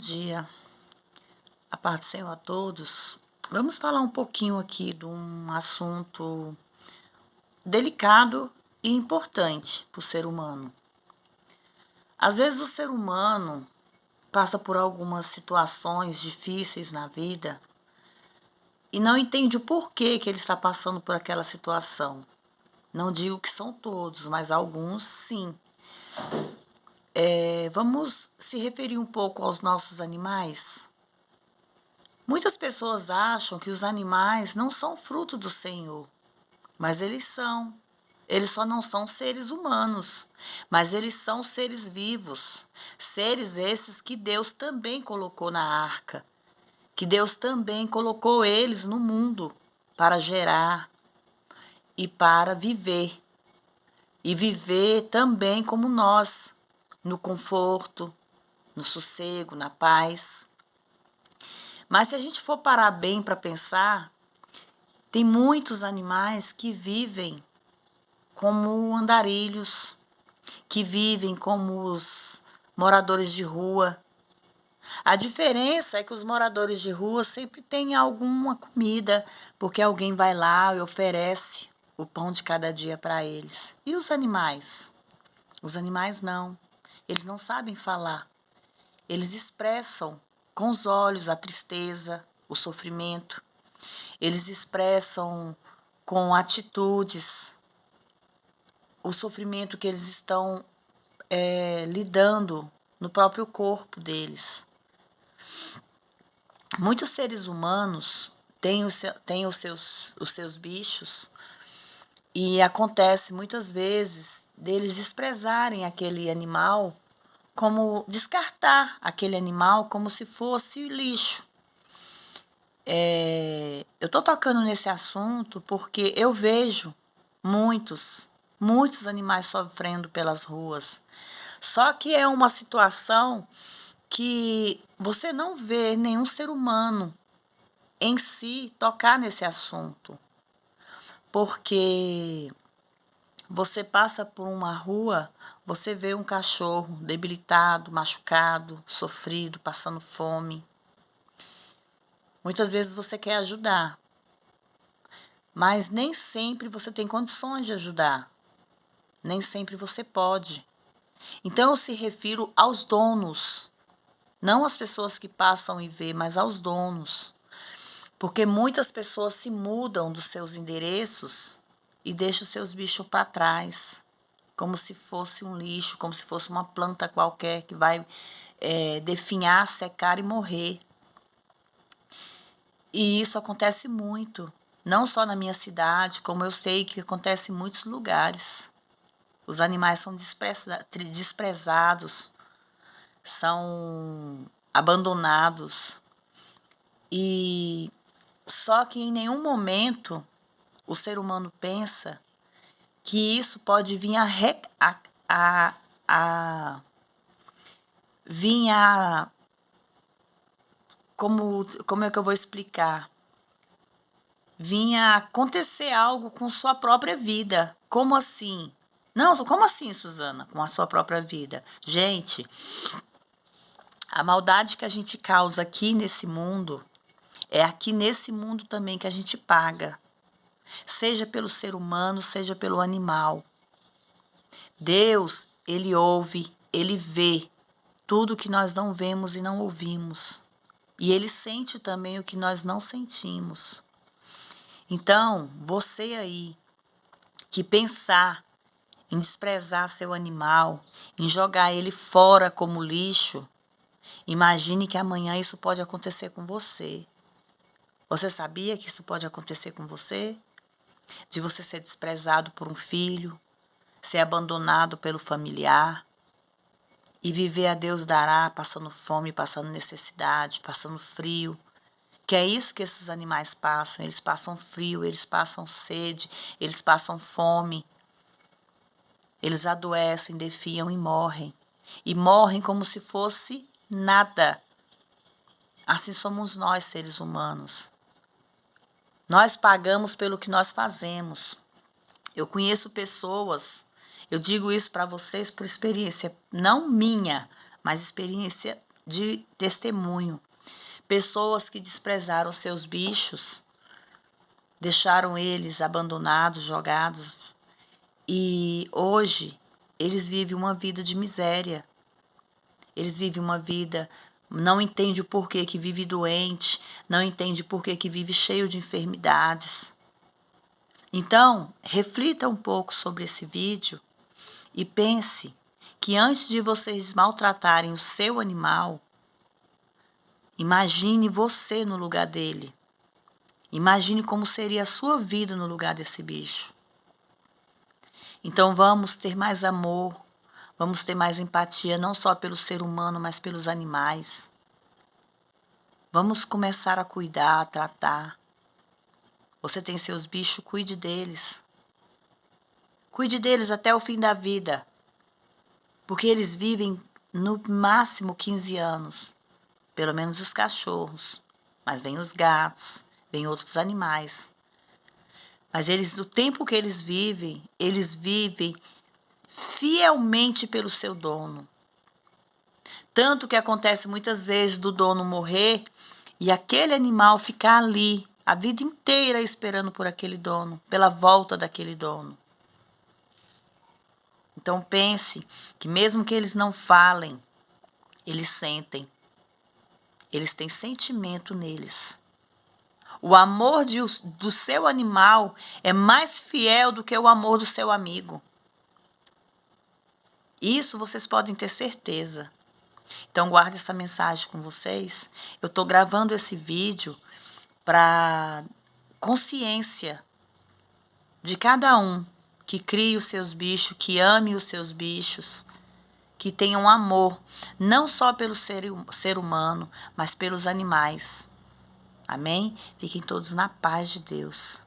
dia, a paz do Senhor a todos. Vamos falar um pouquinho aqui de um assunto delicado e importante para o ser humano. Às vezes o ser humano passa por algumas situações difíceis na vida e não entende o porquê que ele está passando por aquela situação. Não digo que são todos, mas alguns sim. Vamos se referir um pouco aos nossos animais. Muitas pessoas acham que os animais não são fruto do Senhor, mas eles são. Eles só não são seres humanos, mas eles são seres vivos. Seres esses que Deus também colocou na arca, que Deus também colocou eles no mundo para gerar e para viver. E viver também como nós, no conforto, no sossego, na paz. Mas se a gente for parar bem para pensar, tem muitos animais que vivem como andarilhos, que vivem como os moradores de rua. A diferença é que os moradores de rua sempre têm alguma comida, porque alguém vai lá e oferece o pão de cada dia para eles. E os animais? Os animais não. Eles não sabem falar. Eles expressam com os olhos a tristeza, o sofrimento. Eles expressam com atitudes o sofrimento que eles estão lidando no próprio corpo deles. Muitos seres humanos têm os seus bichos e acontece muitas vezes deles desprezarem aquele animal, como descartar aquele animal como se fosse lixo. Eu estou tocando nesse assunto porque eu vejo muitos animais sofrendo pelas ruas. Só que é uma situação que você não vê nenhum ser humano em si tocar nesse assunto. Porque você passa por uma rua, você vê um cachorro debilitado, machucado, sofrido, passando fome. Muitas vezes você quer ajudar, mas nem sempre você tem condições de ajudar. Nem sempre você pode. Então eu se refiro aos donos, não às pessoas que passam e vê, mas aos donos. Porque muitas pessoas se mudam dos seus endereços e deixam os seus bichos para trás, como se fosse um lixo, como se fosse uma planta qualquer que vai definhar, secar e morrer. E isso acontece muito, não só na minha cidade, como eu sei que acontece em muitos lugares. Os animais são desprezados, são abandonados. E só que em nenhum momento o ser humano pensa que isso pode vir como é que eu vou explicar? Vinha acontecer algo com sua própria vida. Como assim? Não, como assim, Suzana? Com a sua própria vida? Gente, a maldade que a gente causa aqui nesse mundo, é aqui nesse mundo também que a gente paga. Seja pelo ser humano, seja pelo animal. Deus, Ele ouve, Ele vê tudo que nós não vemos e não ouvimos. E Ele sente também o que nós não sentimos. Então, você aí que pensar em desprezar seu animal, em jogar ele fora como lixo, imagine que amanhã isso pode acontecer com você. Você sabia que isso pode acontecer com você? De você ser desprezado por um filho, ser abandonado pelo familiar e viver a Deus dará, passando fome, passando necessidade, passando frio. Que é isso que esses animais passam. Eles passam frio, eles passam sede, eles passam fome. Eles adoecem, defiam e morrem. E morrem como se fosse nada. Assim somos nós, seres humanos. Nós pagamos pelo que nós fazemos. Eu conheço pessoas, eu digo isso para vocês por experiência, não minha, mas experiência de testemunho. Pessoas que desprezaram seus bichos, deixaram eles abandonados, jogados, e hoje eles vivem uma vida de miséria. Eles vivem uma vida, não entende o porquê que vive doente, não entende o porquê que vive cheio de enfermidades. Então, reflita um pouco sobre esse vídeo e pense que antes de vocês maltratarem o seu animal, imagine você no lugar dele. Imagine como seria a sua vida no lugar desse bicho. Então vamos ter mais amor, vamos ter mais empatia, não só pelo ser humano, mas pelos animais. Vamos começar a cuidar, a tratar. Você tem seus bichos, cuide deles. Cuide deles até o fim da vida. Porque eles vivem no máximo 15 anos. Pelo menos os cachorros. Mas vem os gatos, vem outros animais. Mas eles, o tempo que eles vivem fielmente pelo seu dono. Tanto que acontece muitas vezes do dono morrer e aquele animal ficar ali a vida inteira esperando por aquele dono, pela volta daquele dono. Então pense que mesmo que eles não falem, eles sentem. Eles têm sentimento neles. O amor do seu animal é mais fiel do que o amor do seu amigo. Isso vocês podem ter certeza. Então guarde essa mensagem com vocês. Eu estou gravando esse vídeo para consciência de cada um que crie os seus bichos, que ame os seus bichos, que tenham amor, não só pelo ser humano, mas pelos animais. Amém? Fiquem todos na paz de Deus.